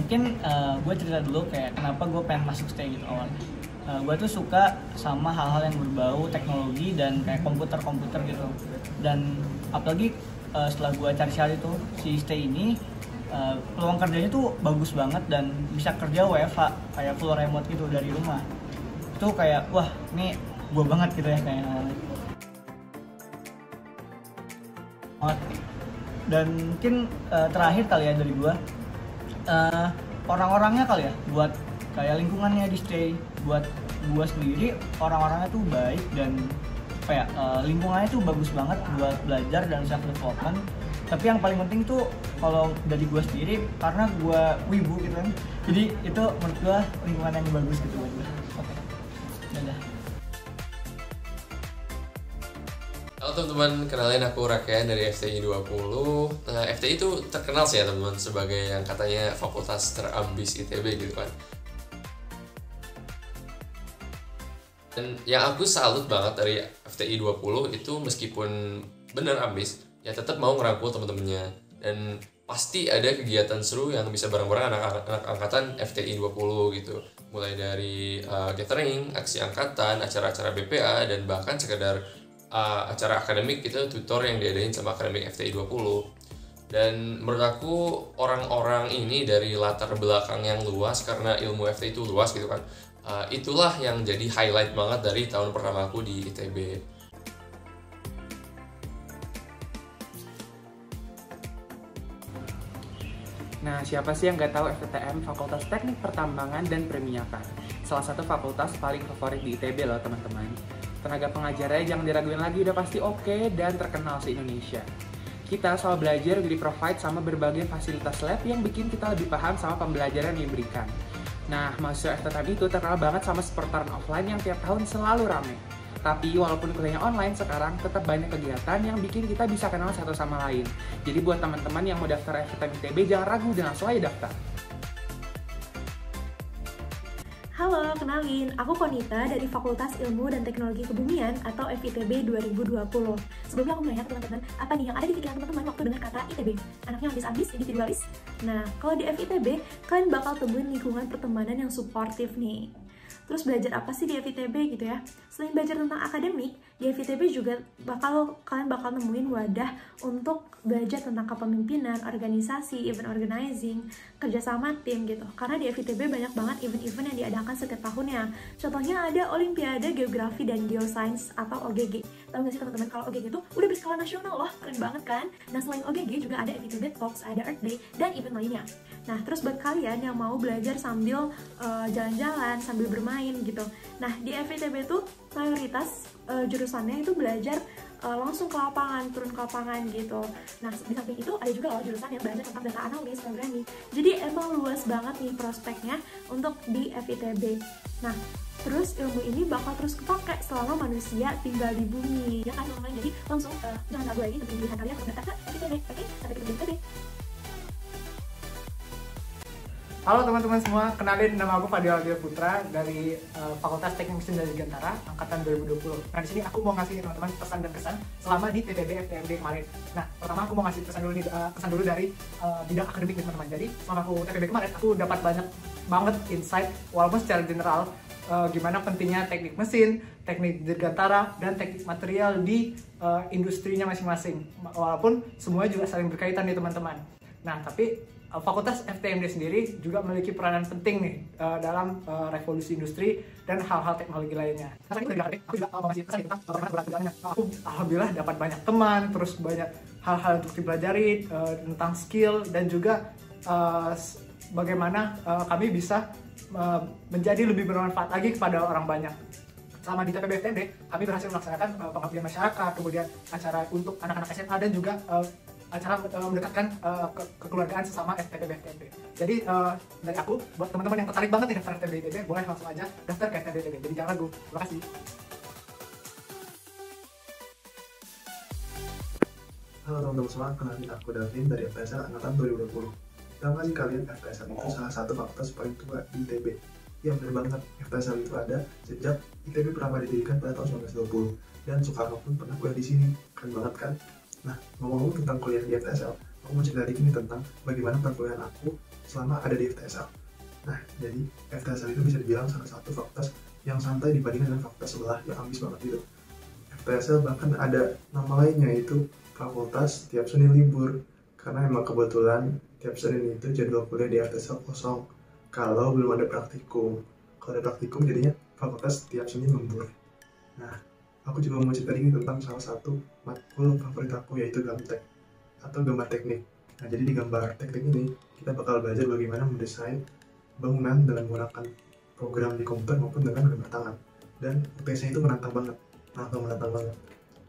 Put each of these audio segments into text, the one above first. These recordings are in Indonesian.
Mungkin gue cerita dulu kayak kenapa gue pengen masuk stay gitu awalnya. Gue tuh suka sama hal-hal yang berbau teknologi dan kayak komputer gitu. Dan apalagi setelah gue cari itu si stay ini peluang kerjanya tuh bagus banget dan bisa kerja WFH kayak full remote gitu dari rumah. Itu kayak wah ini gue banget gitu ya kayak awalnya. Dan mungkin terakhir kali ya dari gue orang-orangnya kali ya, buat kayak lingkungannya di stay, buat gue sendiri orang-orangnya tuh baik dan kayak lingkungannya tuh bagus banget buat belajar dan self development. Tapi yang paling penting tuh kalau dari gue sendiri karena gue wibu gitu kan, jadi itu menurut gue lingkungan yang bagus gitu buat gue. Oke, dadah. Halo teman-teman, kenalin aku Raken dari FTI 20. Nah, FTI itu terkenal sih ya teman-teman sebagai yang katanya fakultas terambis ITB gitu kan. Dan yang aku salut banget dari FTI 20 itu meskipun bener ambis, ya tetap mau ngerangkul teman-temannya. Dan pasti ada kegiatan seru yang bisa bareng-bareng anak-anak angkatan FTI 20 gitu. Mulai dari gathering, aksi angkatan, acara-acara BPA, dan bahkan sekedar acara akademik gitu, tutor yang diadain sama akademik FTI 20. Dan menurut aku orang-orang ini dari latar belakang yang luas karena ilmu FTI itu luas gitu kan. Itulah yang jadi highlight banget dari tahun pertama aku di ITB. Nah, siapa sih yang nggak tahu FTTM, Fakultas Teknik Pertambangan dan Perminyakan? Salah satu fakultas paling favorit di ITB loh teman-teman. Tenaga pengajarnya jangan diraguin lagi, udah pasti oke dan terkenal se-Indonesia. Kita soal belajar udah di-provide sama berbagai fasilitas lab yang bikin kita lebih paham sama pembelajaran yang diberikan. Nah, mahasiswa FTTM itu terkenal banget sama seputaran offline yang tiap tahun selalu rame. Tapi walaupun kuliahnya online sekarang, tetap banyak kegiatan yang bikin kita bisa kenal satu sama lain. Jadi buat teman-teman yang mau daftar FTTM ITB, jangan ragu dan langsung aja daftar. Halo, kenalin, aku Konita dari Fakultas Ilmu dan Teknologi Kebumian atau FITB 2020. Sebelumnya aku mau nanya ke teman-teman, apa nih yang ada di pikiran teman-teman waktu dengar kata ITB? Anaknya ambis-ambis, individualis? Nah, kalau di FITB, kalian bakal temuin lingkungan pertemanan yang suportif nih. Terus belajar apa sih di FITB gitu ya? Selain belajar tentang akademik, di FITB juga kalian bakal nemuin wadah untuk belajar tentang kepemimpinan, organisasi, event organizing, kerjasama tim gitu. Karena di FITB banyak banget event-event yang diadakan setiap tahunnya. Contohnya ada Olimpiade Geografi dan Geoscience atau OGG. Tahu nggak sih teman-teman kalau OGG itu udah berskala nasional loh, keren banget kan? Nah selain OGG juga ada FITB Talks, ada Earth Day, dan event lainnya. Nah terus buat kalian yang mau belajar sambil jalan-jalan, sambil bermain gitu. Nah di FITB tuh mayoritas jurusannya itu belajar langsung ke lapangan, turun ke lapangan gitu. Nah di samping itu ada juga loh jurusan yang belajar tentang data analis, programming. Jadi emang luas banget nih prospeknya untuk di FITB. Nah terus ilmu ini bakal terus kepake selama manusia tinggal di bumi, ya kan teman-teman. Jadi langsung jangan ragu lagi untuk pilihan kalian untuk daftar ke FITB. Oke, sampai ketemu di FITB. Halo teman-teman semua, kenalin nama aku Fadil Aldia Putra dari Fakultas Teknik Mesin dan Dirgantara angkatan 2020. Nah di sini aku mau ngasih teman-teman pesan dan kesan selama di PTB FTMD kemarin. Nah pertama aku mau ngasih pesan dulu dari bidang akademik teman-teman. Jadi selama aku TPB kemarin aku dapat banyak banget insight walaupun secara general gimana pentingnya teknik mesin, teknik dirgantara, dan teknik material di industrinya masing-masing. Walaupun semuanya juga saling berkaitan nih teman-teman. Nah tapi Fakultas FTMD sendiri juga memiliki peranan penting nih dalam revolusi industri dan hal-hal teknologi lainnya. Nah, aku juga mau ngasih pesan tentang bagaimana berat kerjaannya. Aku alhamdulillah dapat banyak teman, terus banyak hal-hal untuk dipelajari tentang skill dan juga bagaimana kami bisa menjadi lebih bermanfaat lagi kepada orang banyak. Selama di TPB FTMD, kami berhasil melaksanakan pengabdian masyarakat, kemudian acara untuk anak-anak SMA dan juga acara mendekatkan kekeluargaan sesama FTPB FTMB. Jadi dari aku, buat teman-teman yang tertarik banget nih daftar FTB ITB, boleh langsung aja daftar ke FTB ITB. Jadi jangan ragu. Terima kasih. Halo teman-teman semua, kenalin aku Davin dari FPSL angkatan 2020. Tahu nggak sih kalian FPSL itu salah satu fakultas paling tua di ITB? Ya benar banget, FPSL itu ada sejak ITB pertama didirikan pada tahun 1920 dan Soekarno pun pernah kuliah di sini. Keren banget kan? Nah, ngomong-ngomong tentang kuliah di FPSL, aku mau cerita dikit nih tentang bagaimana perkuliahan aku selama ada di FTSL. Nah, jadi FTSL itu bisa dibilang salah satu fakultas yang santai dibandingkan dengan fakultas sebelah yang ambis banget gitu. FTSL bahkan ada nama lainnya, yaitu fakultas tiap Senin libur, karena emang kebetulan tiap Senin itu jadwal kuliah di FTSL kosong kalau belum ada praktikum. Kalau ada praktikum jadinya fakultas tiap Senin lembur. Nah, aku juga mau cerita ini tentang salah satu matkul favorit aku, yaitu Gamtek atau gambar teknik. Nah, jadi di gambar teknik ini kita bakal belajar bagaimana mendesain bangunan dengan menggunakan program di komputer maupun dengan gambar tangan. Dan UTS-nya itu menantang banget.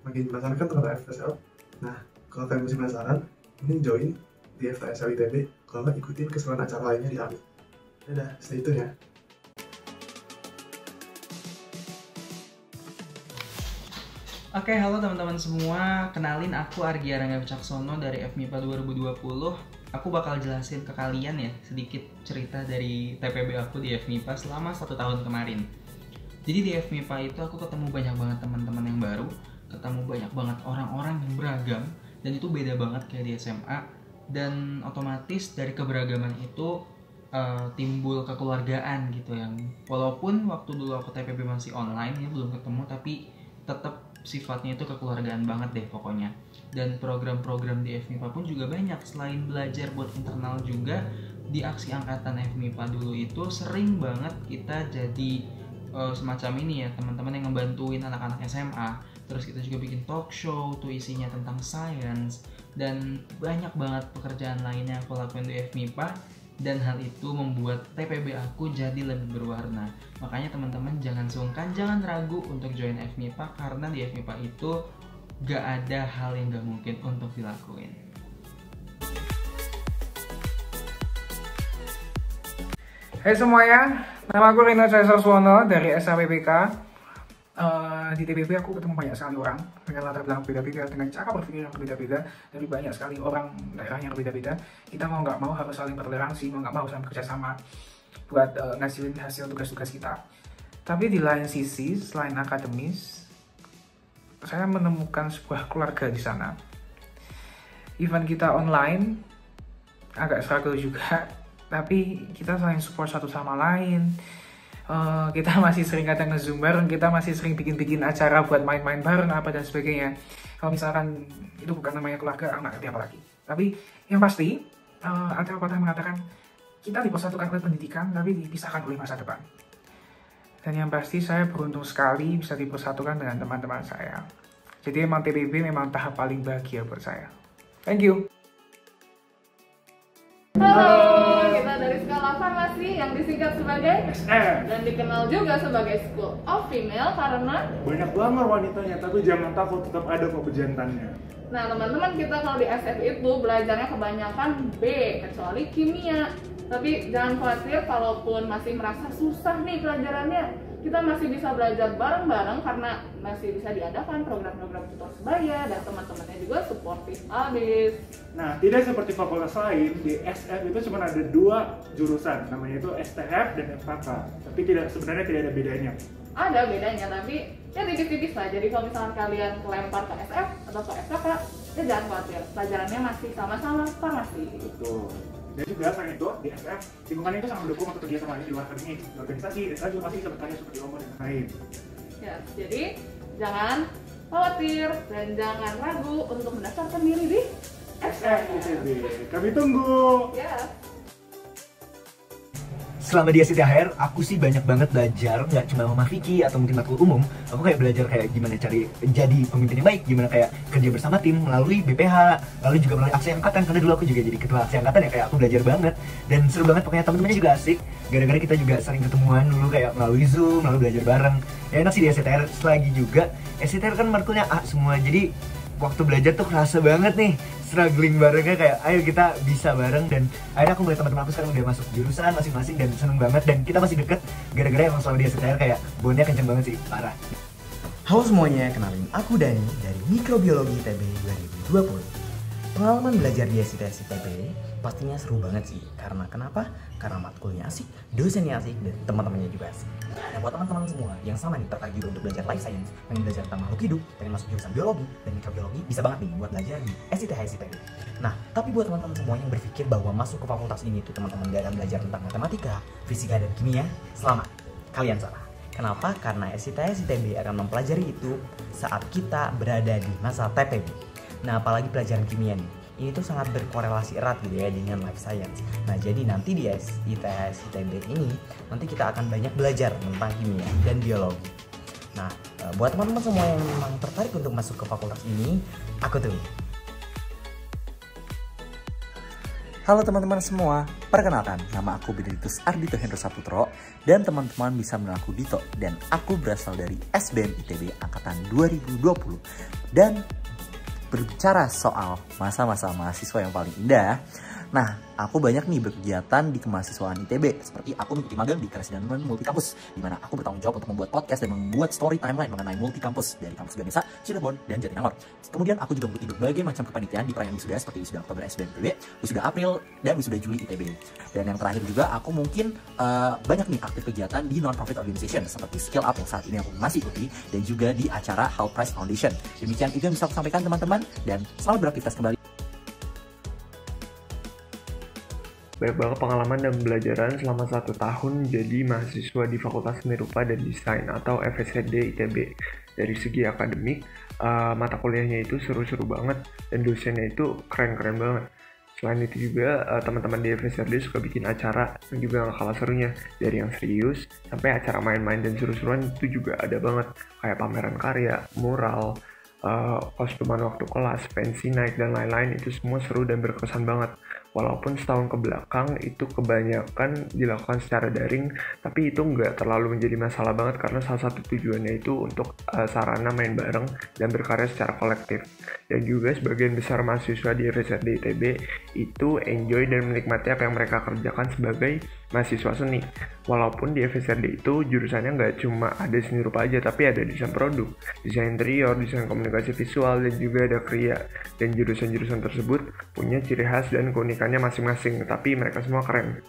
Makin penasaran kan tentang FTSL? Nah, kalau kalian masih penasaran, mending join di FTSL ITB, kalau nggak ikutin keseruan acara lainnya di AMI. Dadah, stay tune ya. Oke, halo teman-teman semua. Kenalin, aku Argia Rangga Wicaksono dari FMIPA 2020. Aku bakal jelasin ke kalian ya sedikit cerita dari TPB aku di FMIPA selama 1 tahun kemarin. Jadi di FMIPA itu aku ketemu banyak banget teman-teman yang baru, ketemu banyak banget orang-orang yang beragam, dan itu beda banget kayak di SMA. Dan otomatis dari keberagaman itu timbul kekeluargaan gitu, yang walaupun waktu dulu aku TPB masih online ya, belum ketemu, tapi tetap sifatnya itu kekeluargaan banget deh pokoknya. Dan program-program di FMIPA pun juga banyak. Selain belajar buat internal juga, di aksi angkatan FMIPA dulu itu sering banget kita jadi semacam ini ya, teman-teman yang ngebantuin anak-anak SMA. Terus kita juga bikin talk show tuh isinya tentang science, dan banyak banget pekerjaan lainnya aku lakuin di FMIPA. Dan hal itu membuat TPB aku jadi lebih berwarna. Makanya teman-teman jangan sungkan, jangan ragu untuk join FMIPA, karena di FMIPA itu gak ada hal yang gak mungkin untuk dilakuin. Hai semuanya, nama aku Rino Caesar Suwono dari SHPBK. Di TPB aku ketemu banyak sekali orang dengan latar belakang beda-beda, dengan cara berpikir yang berbeda-beda, dari banyak sekali orang daerah yang berbeda-beda. Kita mau nggak mau harus saling bertoleransi, mau nggak mau saling bekerja sama buat ngasilin hasil tugas-tugas kita. Tapi di lain sisi, selain akademis, saya menemukan sebuah keluarga di sana. Event kita online agak struggle juga, tapi kita saling support satu sama lain. Kita masih sering kadang nge-zoom bareng, kita masih sering bikin-bikin acara buat main-main bareng apa dan sebagainya. Kalau misalkan itu bukan namanya keluarga, nggak ngerti apa lagi. Tapi yang pasti ada pepatah yang mengatakan kita dipersatukan oleh pendidikan, tapi dipisahkan oleh masa depan. Dan yang pasti saya beruntung sekali bisa dipersatukan dengan teman-teman saya. Jadi emang TPB memang tahap paling bahagia buat saya. Thank you. Halo, kita dari Skala Farmasi yang disingkat sebagai SF dan dikenal juga sebagai School of Female karena banyak banget wanitanya, tapi jangan takut, tetap ada kok pejantannya. Nah teman-teman, kita kalau di SF itu belajarnya kebanyakan B, kecuali kimia. Tapi jangan khawatir kalaupun masih merasa susah nih pelajarannya, kita masih bisa belajar bareng-bareng karena masih bisa diadakan program-program tutor sebaya dan teman-temannya juga suportif abis. Nah, tidak seperti fakultas lain, di SF itu cuma ada 2 jurusan, namanya itu STF dan FKK. Tapi sebenarnya tidak ada bedanya. Ada bedanya, tapi ya tipis-tipis lah. Jadi kalau misalkan kalian kelempar ke SF atau ke FKK, ya jangan khawatir, pelajarannya masih sama-sama farmasi. Betul. Dan juga selain itu, di SF, lingkungan itu sangat mendukung untuk kegiatan lain di luar akademik, di organisasi, dan saya juga pasti bisa bertanya seperti lomba dan lain. Ya, jadi jangan khawatir dan jangan ragu untuk mendaftarkan diri di SF ITB. Kami tunggu. Ya. Selama di SITHR, aku sih banyak banget belajar, nggak cuma sama Vicky atau mungkin matkul umum. Aku kayak belajar kayak gimana cari jadi pemimpin yang baik, gimana kayak kerja bersama tim melalui BPH, lalu juga melalui aksi angkatan, karena dulu aku juga jadi ketua aksi angkatan ya, kayak aku belajar banget. Dan seru banget, pokoknya temen-temennya juga asik. Gara-gara kita juga sering ketemuan dulu kayak melalui Zoom, lalu belajar bareng. Ya enak sih di SITHR, selagi juga SITHR kan matkulnya A semua, jadi waktu belajar tuh kerasa banget nih, struggling barengnya, kayak ayo kita bisa bareng. Dan akhirnya aku melihat teman-teman aku sekarang udah masuk jurusan masing-masing dan seneng banget, dan kita masih deket gara-gara emang selalu di SITHR, kayak bondnya kenceng banget sih, parah. Halo semuanya, kenalin aku Dani dari Mikrobiologi ITB 2020. Pengalaman belajar di SITS ITB pastinya seru banget sih. Karena kenapa? Karena matkulnya asik, dosennya asik, dan teman-temannya juga asik. Nah, buat teman-teman semua yang sama nih tertarik juga untuk belajar life science, pengen belajar tentang makhluk hidup, pengen masuk jurusan biologi dan mikrobiologi, bisa banget nih buat belajar di SITS ITB. Nah, tapi buat teman-teman semua yang berpikir bahwa masuk ke fakultas ini tuh teman-teman gak akan belajar tentang matematika, fisika, dan kimia, selamat, kalian salah. Kenapa? Karena SITS ITB akan mempelajari itu saat kita berada di masa TPB. Nah, apalagi pelajaran kimia nih, ini tuh sangat berkorelasi erat gitu ya dengan life science. Nah, jadi nanti di SITS ITB ini nanti kita akan banyak belajar tentang kimia dan biologi. Nah, buat teman-teman semua yang memang tertarik untuk masuk ke fakultas ini, aku tunggu. Halo teman-teman semua, perkenalkan, nama aku Benedictus Ardito Hendro Saputro dan teman-teman bisa mengenal aku Dito, dan aku berasal dari SBM ITB angkatan 2020. Dan berbicara soal masa-masa mahasiswa yang paling indah, nah, aku banyak nih berkegiatan di kemahasiswaan ITB, seperti aku mengikuti magang di Keresiden Multikampus, di mana aku bertanggung jawab untuk membuat podcast dan membuat story timeline mengenai multikampus dari kampus Ganesha, Cirebon, dan Jatinangor. Kemudian aku juga mengikuti berbagai macam kepanitiaan di perayaan wisuda seperti wisuda Oktober SBM ITB, wisuda April, dan wisuda Juli ITB. Dan yang terakhir juga aku mungkin banyak nih aktif kegiatan di non-profit organization seperti Skill Up yang saat ini aku masih ikuti, dan juga di acara How Price Foundation. Demikian itu yang bisa aku sampaikan teman-teman, dan selamat beraktivitas kembali. Banyak banget pengalaman dan pembelajaran selama 1 tahun jadi mahasiswa di Fakultas Seni Rupa dan Desain atau FSD ITB. Dari segi akademik, mata kuliahnya itu seru-seru banget dan dosennya itu keren-keren banget. Selain itu juga teman-teman di FSD suka bikin acara yang juga gak kalah serunya. Dari yang serius sampai acara main-main dan seru-seruan itu juga ada banget. Kayak pameran karya, mural, kostuman waktu kelas, pensi night, dan lain-lain. Itu semua seru dan berkesan banget. Walaupun setahun ke belakang itu kebanyakan dilakukan secara daring, tapi itu nggak terlalu menjadi masalah banget karena salah satu tujuannya itu untuk sarana main bareng dan berkarya secara kolektif. Dan juga sebagian besar mahasiswa di FSD ITB itu enjoy dan menikmati apa yang mereka kerjakan sebagai mahasiswa seni. Walaupun di FSD itu jurusannya nggak cuma ada seni rupa aja, tapi ada desain produk, desain interior, desain komunikasi visual, dan juga ada kriya. Dan jurusan-jurusan tersebut punya ciri khas dan keunikannya masing-masing, tapi mereka semua keren.